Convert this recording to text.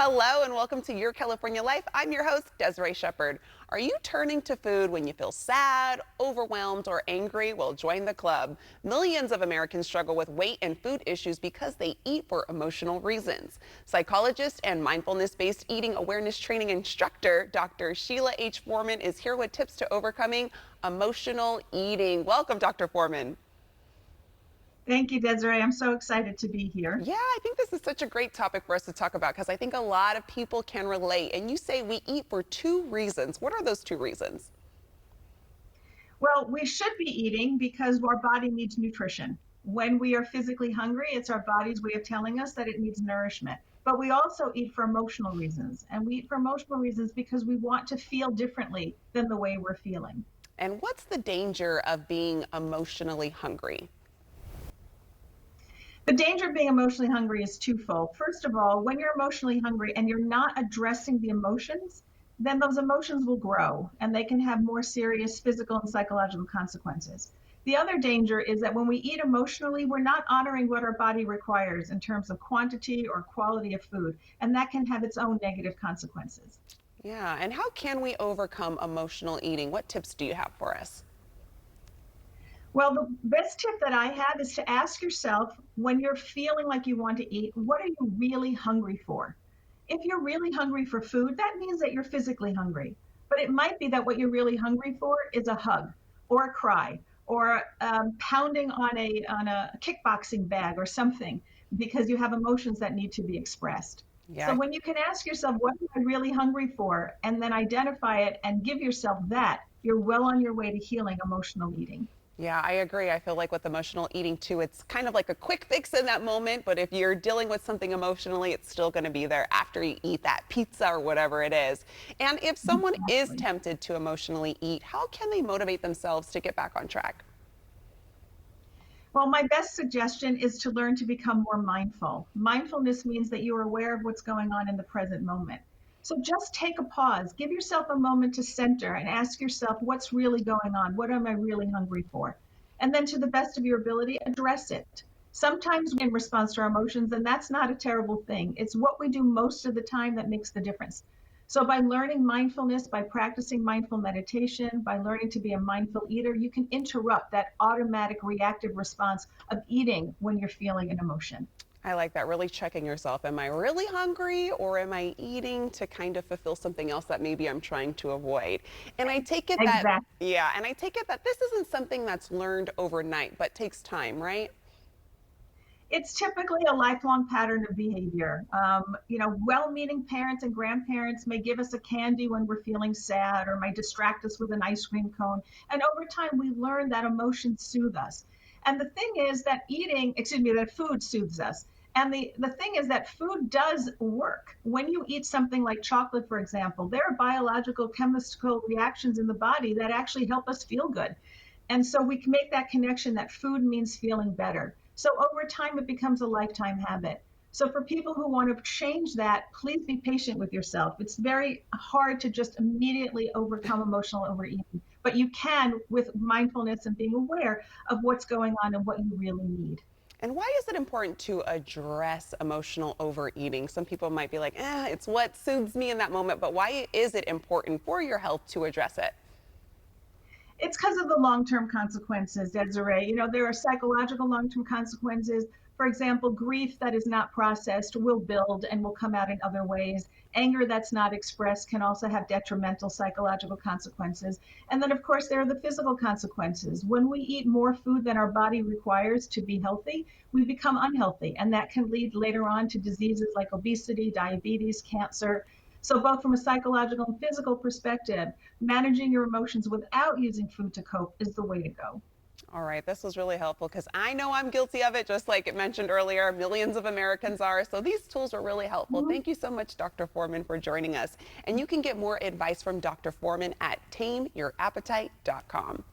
Hello and welcome to Your California Life. I'm your host, Desiree Shepard. Are you turning to food when you feel sad, overwhelmed, or angry? Well, join the club. Millions of Americans struggle with weight and food issues because they eat for emotional reasons. Psychologist and mindfulness-based eating awareness training instructor, Dr. Sheila H. Forman, is here with tips to overcoming emotional eating. Welcome, Dr. Forman. Thank you, Desiree. I'm so excited to be here. Yeah, I think this is such a great topic for us to talk about because I think a lot of people can relate. And you say we eat for two reasons. What are those two reasons? Well, we should be eating because our body needs nutrition. When we are physically hungry, it's our body's way of telling us that it needs nourishment. But we also eat for emotional reasons. And we eat for emotional reasons because we want to feel differently than the way we're feeling. And what's the danger of being emotionally hungry? The danger of being emotionally hungry is twofold. First of all, when you're emotionally hungry and you're not addressing the emotions, then those emotions will grow and they can have more serious physical and psychological consequences. The other danger is that when we eat emotionally, we're not honoring what our body requires in terms of quantity or quality of food, and that can have its own negative consequences. Yeah, and how can we overcome emotional eating? What tips do you have for us? Well, the best tip that I have is to ask yourself when you're feeling like you want to eat, what are you really hungry for? If you're really hungry for food, that means that you're physically hungry. But it might be that what you're really hungry for is a hug or a cry or pounding on a kickboxing bag or something because you have emotions that need to be expressed. So Yeah, when you can ask yourself, what am I really hungry for? And then identify it and give yourself that, you're well on your way to healing emotional eating. yeah, I agree. I feel like with emotional eating too, it's kind of like a quick fix in that moment, but if you're dealing with something emotionally, it's still going to be there after you eat that pizza or whatever it is. And if someone is Exactly. tempted to emotionally eat, how can they motivate themselves to get back on track? Well, my best suggestion is to learn to become more mindful. Mindfulness means that you are aware of what's going on in the present moment. So just take a pause, give yourself a moment to center and ask yourself what's really going on? What am I really hungry for? And then, to the best of your ability, address it. Sometimes in response to our emotions, and that's not a terrible thing. It's what we do most of the time that makes the difference. So, by learning mindfulness, by practicing mindful meditation, by learning to be a mindful eater, you can interrupt that automatic reactive response of eating when you're feeling an emotion. I like that, really checking yourself. Am I really hungry or am I eating to kind of fulfill something else that maybe I'm trying to avoid? And I take it that, Exactly. yeah, and I take it that this isn't something that's learned overnight, but takes time, right? It's typically a lifelong pattern of behavior. Well-meaning parents and grandparents may give us a candy when we're feeling sad or may distract us with an ice cream cone. And over time, we learn that emotions soothe us. And the thing is that that food soothes us. And the thing is that food does work. When you eat something like chocolate, for example, there are biological, chemical reactions in the body that actually help us feel good. And so we can make that connection that food means feeling better. So over time, it becomes a lifetime habit. So for people who want to change that, please be patient with yourself. It's very hard to just immediately overcome emotional overeating, but you can with mindfulness and being aware of what's going on and what you really need. And why is it important to address emotional overeating? Some people might be like, it's what soothes me in that moment, but why is it important for your health to address it? It's because of the long-term consequences, Desiree. There are psychological long-term consequences. For example, grief that is not processed will build and will come out in other ways. Anger that's not expressed can also have detrimental psychological consequences. And then, of course, there are the physical consequences. When we eat more food than our body requires to be healthy, we become unhealthy. And that can lead later on to diseases like obesity, diabetes, cancer. So, both from a psychological and physical perspective, managing your emotions without using food to cope is the way to go. All right, this was really helpful because I know I'm guilty of it, just like it mentioned earlier. Millions of Americans are. So these tools are really helpful. Mhm. Thank you so much, Dr. Foreman, for joining us. And you can get more advice from Dr. Foreman at tameyourappetite.com.